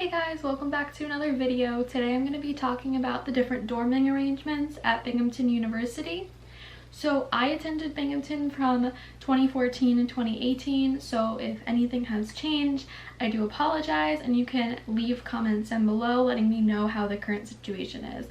Hey guys, welcome back to another video. Today I'm going to be talking about the different dorming arrangements at Binghamton University. So I attended Binghamton from 2014 and 2018, so if anything has changed, I do apologize, and you can leave comments down below letting me know how the current situation is.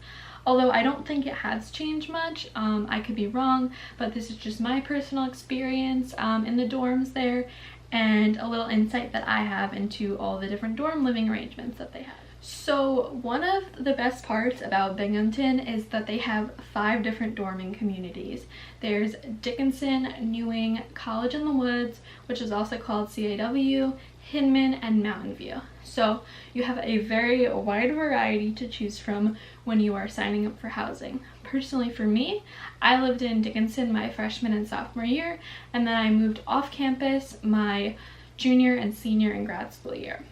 Although I don't think it has changed much, I could be wrong, but this is just my personal experience in the dorms there, and a little insight that I have into all the different dorm living arrangements that they have. So one of the best parts about Binghamton is that they have 5 different dorming communities. There's Dickinson, Newing, College in the Woods, which is also called CAW, Hinman, and Mountain View. So you have a very wide variety to choose from when you are signing up for housing. Personally for me, I lived in Dickinson my freshman and sophomore year, and then I moved off campus my junior and senior and grad school year.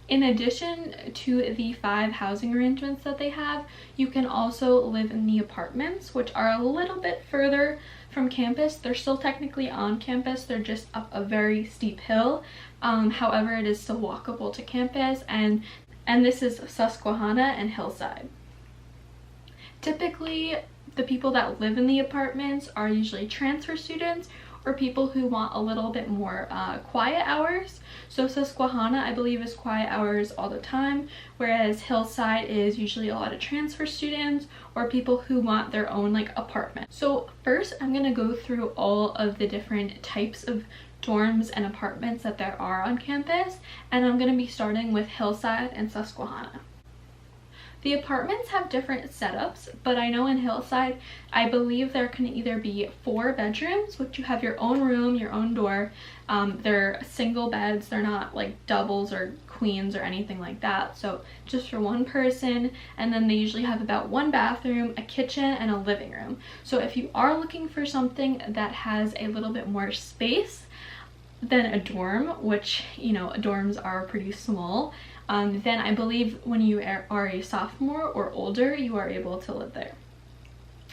In addition to the 5 housing arrangements that they have, you can also live in the apartments, which are a little bit further from campus. They're still technically on campus, they're just up a very steep hill. However, it is still walkable to campus, and this is Susquehanna and Hillside. Typically, the people that live in the apartments are usually transfer students or people who want a little bit more quiet hours. So Susquehanna, I believe, is quiet hours all the time, whereas Hillside is usually a lot of transfer students or people who want their own apartment. So first, I'm gonna go through all of the different types of dorms and apartments that there are on campus, and I'm gonna be starting with Hillside and Susquehanna. The apartments have different setups, but I know in Hillside, I believe there can either be 4 bedrooms, which you have your own room, your own door. They're single beds, they're not like doubles or queens or anything like that, so just for one person. And then they usually have about 1 bathroom, a kitchen, and a living room. So if you are looking for something that has a little bit more space than a dorm, which, you know, dorms are pretty small, then I believe when you are a sophomore or older, you are able to live there.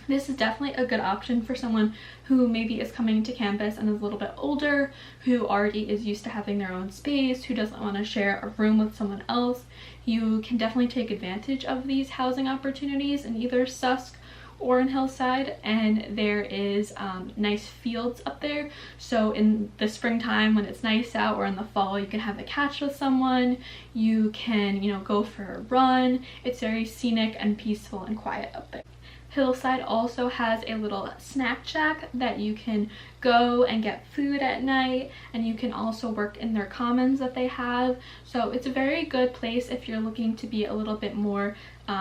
This is definitely a good option for someone who maybe is coming to campus and is a little bit older, who already is used to having their own space, who doesn't want to share a room with someone else. You can definitely take advantage of these housing opportunities in either Susq or in Hillside, and there is nice fields up there. So in the springtime when it's nice out, or in the fall, you can have a catch with someone, you can, you know, go for a run. It's very scenic and peaceful and quiet up there. Hillside also has a little snack shack that you can go and get food at night, and you can also work in their commons that they have. So it's a very good place if you're looking to be a little bit more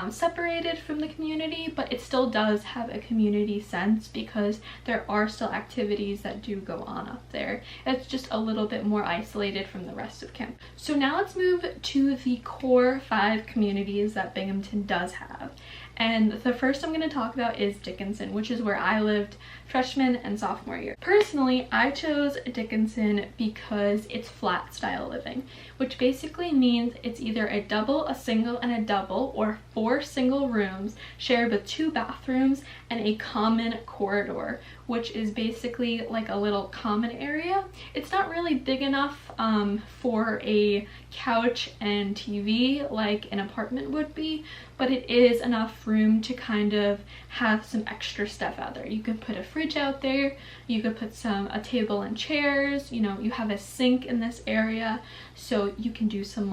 separated from the community, but it still does have a community sense because there are still activities that do go on up there. It's just a little bit more isolated from the rest of campus. So now let's move to the core 5 communities that Binghamton does have. And the first I'm going to talk about is Dickinson, which is where I lived freshman and sophomore year. Personally, I chose Dickinson because it's flat style living, which basically means it's either a double, a single, and a double, or 4 single rooms shared with 2 bathrooms and a common corridor, which is basically like a little common area. It's not really big enough for a couch and TV like an apartment would be, but it is enough room to kind of have some extra stuff out there. You could put a fridge out there, you could put a table and chairs, you know, you have a sink in this area, so you can do some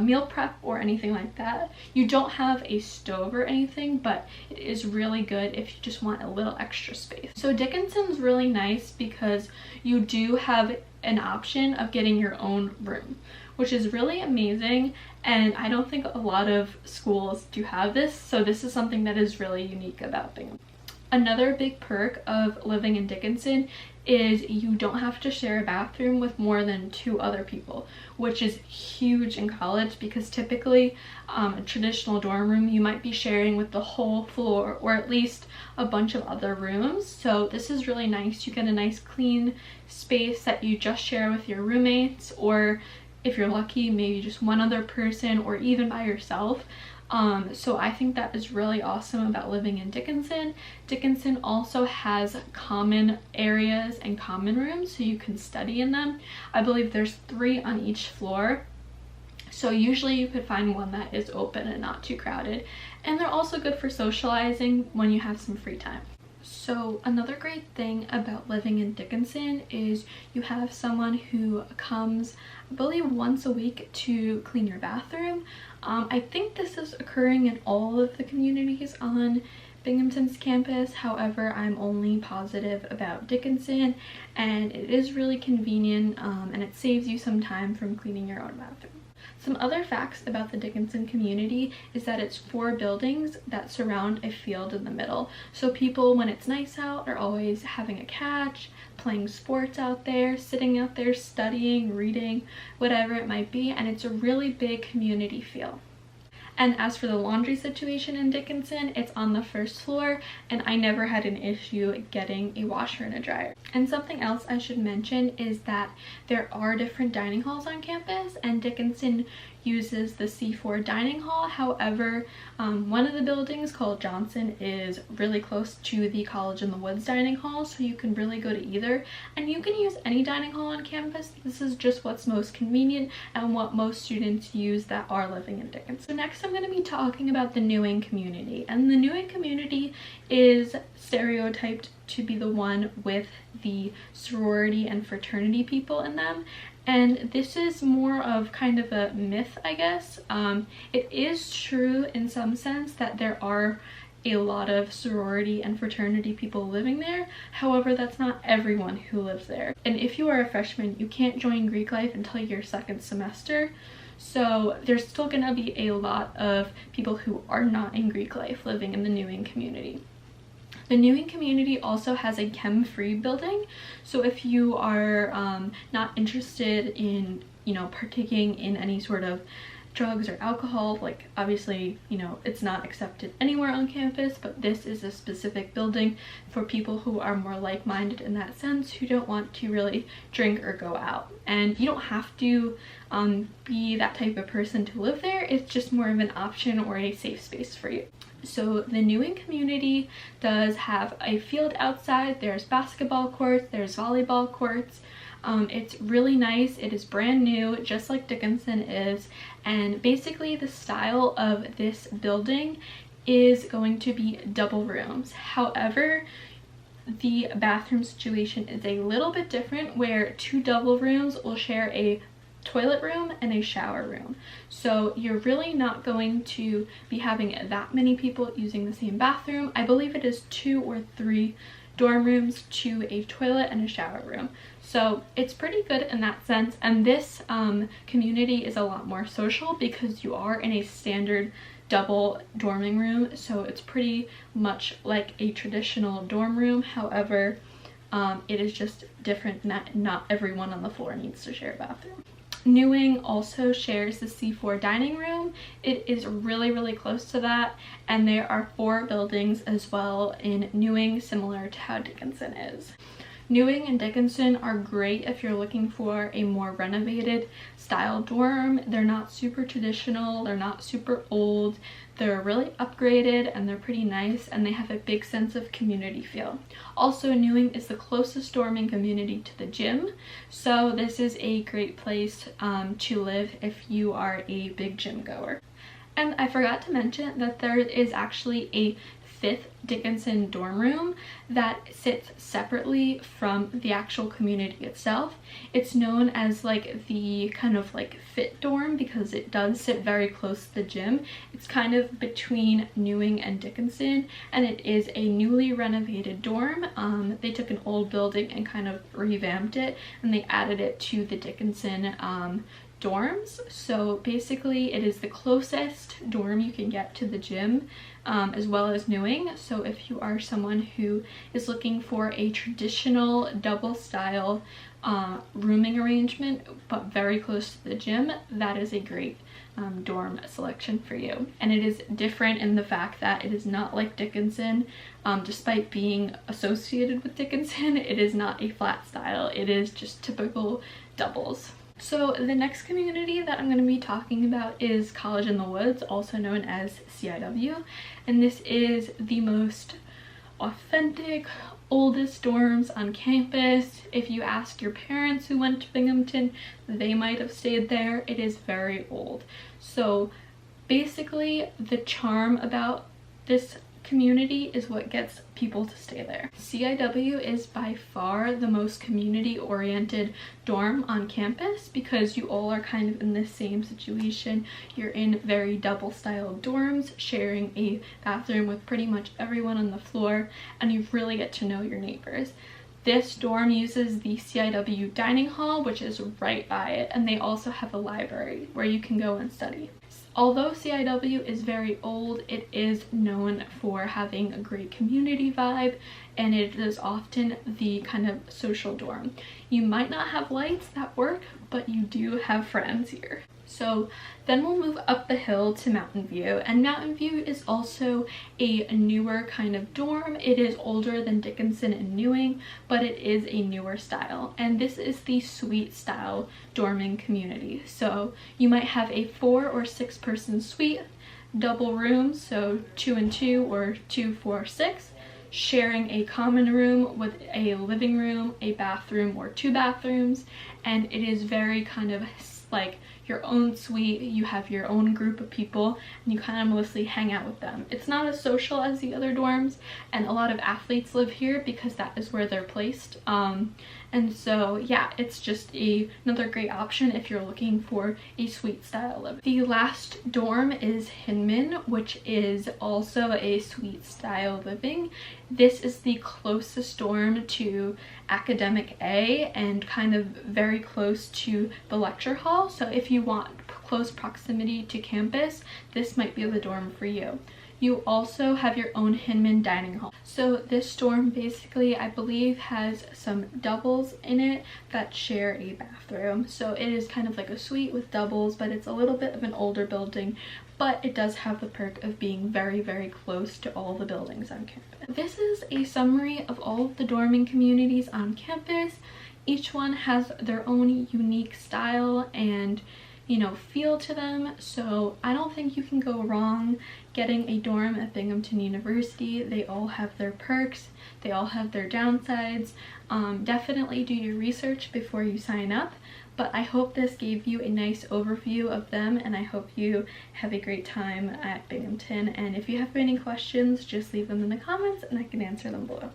meal prep or anything like that. You don't have a stove or anything, but it is really good if you just want a little extra space. So Dickinson's really nice because you do have an option of getting your own room, which is really amazing, and I don't think a lot of schools do have this, so this is something that is really unique about Binghamton. Another big perk of living in Dickinson is you don't have to share a bathroom with more than 2 other people, which is huge in college because typically a traditional dorm room you might be sharing with the whole floor or at least a bunch of other rooms. So this is really nice. You get a nice clean space that you just share with your roommates, or if you're lucky, maybe just one other person, or even by yourself. So I think that is really awesome about living in Dickinson. Dickinson also has common areas and common rooms, so you can study in them. I believe there's 3 on each floor. So usually you could find one that is open and not too crowded. And they're also good for socializing when you have some free time. So another great thing about living in Dickinson is you have someone who comes, I believe, once a week to clean your bathroom. I think this is occurring in all of the communities on Binghamton's campus. However, I'm only positive about Dickinson, and it is really convenient, and it saves you some time from cleaning your own bathroom. Some other facts about the Dickinson community is that it's 4 buildings that surround a field in the middle. So people, when it's nice out, are always having a catch, playing sports out there, sitting out there studying, reading, whatever it might be, and it's a really big community feel. And as for the laundry situation in Dickinson, it's on the 1st floor, and I never had an issue getting a washer and a dryer. And something else I should mention is that there are different dining halls on campus, and Dickinson uses the C4 dining hall. However, one of the buildings, called Johnson, is really close to the College in the Woods dining hall, so you can really go to either. And you can use any dining hall on campus. This is just what's most convenient and what most students use that are living in Dickinson. So next I'm going to be talking about the Newing community. And the Newing community is stereotyped to be the one with the sorority and fraternity people in them. And this is more of kind of a myth, I guess. It is true in some sense that there are a lot of sorority and fraternity people living there. However, that's not everyone who lives there. And if you are a freshman, you can't join Greek life until your 2nd semester. So there's still gonna be a lot of people who are not in Greek life living in the Newing community. The Newing community also has a chem-free building, so if you are not interested in, partaking in any sort of drugs or alcohol, like obviously, it's not accepted anywhere on campus, but this is a specific building for people who are more like-minded in that sense, who don't want to really drink or go out. And you don't have to be that type of person to live there. It's just more of an option or a safe space for you. So the Newing community does have a field outside. There's basketball courts, there's volleyball courts. It's really nice. It is brand new, just like Dickinson is. And basically the style of this building is going to be double rooms. However, the bathroom situation is a little bit different, where 2 double rooms will share a toilet room and a shower room. So you're really not going to be having that many people using the same bathroom. I believe it is 2 or 3 dorm rooms to a toilet and a shower room. So it's pretty good in that sense. And this community is a lot more social because you are in a standard double dorming room. So it's pretty much like a traditional dorm room. However, it is just different in that not everyone on the floor needs to share a bathroom. Newing also shares the C4 dining room. It is really, really close to that, and there are 4 buildings as well in Newing, similar to how Dickinson is. Newing and Dickinson are great if you're looking for a more renovated style dorm. They're not super traditional, they're not super old, they're really upgraded and they're pretty nice, and they have a big sense of community feel. Also, Newing is the closest dorming community to the gym, so this is a great place to live if you are a big gym goer. And I forgot to mention that there is actually a 5th Dickinson dorm room that sits separately from the actual community itself. It's known as like the kind of like fit dorm because it does sit very close to the gym. It's kind of between Newing and Dickinson, and it is a newly renovated dorm. They took an old building and kind of revamped it, and they added it to the Dickinson dorms. So basically it is the closest dorm you can get to the gym, as well as Newing. So if you are someone who is looking for a traditional double style rooming arrangement but very close to the gym, that is a great dorm selection for you. And it is different in the fact that it is not like Dickinson. Despite being associated with Dickinson, it is not a flat style. It is just typical doubles. So the next community that I'm going to be talking about is College in the Woods, also known as CIW, and this is the most authentic, oldest dorms on campus. If you ask your parents who went to Binghamton, they might have stayed there. It is very old. So basically, the charm about this community is what gets people to stay there. CIW is by far the most community-oriented dorm on campus because you all are kind of in the same situation. You're in very double-styled dorms, sharing a bathroom with pretty much everyone on the floor, and you really get to know your neighbors. This dorm uses the CIW dining hall, which is right by it, and they also have a library where you can go and study. Although CIW is very old, it is known for having a great community vibe, and it is often the kind of social dorm. You might not have lights that work, but you do have friends here. So then we'll move up the hill to Mountain View, and Mountain View is also a newer kind of dorm. It is older than Dickinson and Newing, but it is a newer style, and this is the suite style dorming community. So you might have a 4 or 6 person suite, double rooms, so 2 and 2 or 2, 4, 6, sharing a common room with a living room, a bathroom, or 2 bathrooms, and it is very kind of like your own suite. You have your own group of people and you kind of mostly hang out with them. It's not as social as the other dorms, and a lot of athletes live here because that is where they're placed. And so yeah, it's just another great option if you're looking for a suite style living. The last dorm is Hinman, which is also a suite style living. This is the closest dorm to Academic A and kind of very close to the lecture hall. So if you want close proximity to campus, this might be the dorm for you. You also have your own Hinman dining hall. So this dorm basically, I believe, has some doubles in it that share a bathroom. So it is kind of like a suite with doubles, but it's a little bit of an older building, but it does have the perk of being very, very close to all the buildings on campus. This is a summary of all of the dorming communities on campus. Each one has their own unique style and feel to them, so I don't think you can go wrong getting a dorm at Binghamton University. They all have their perks, they all have their downsides. Definitely do your research before you sign up, but I hope this gave you a nice overview of them, and I hope you have a great time at Binghamton. And if you have any questions, just leave them in the comments and I can answer them below.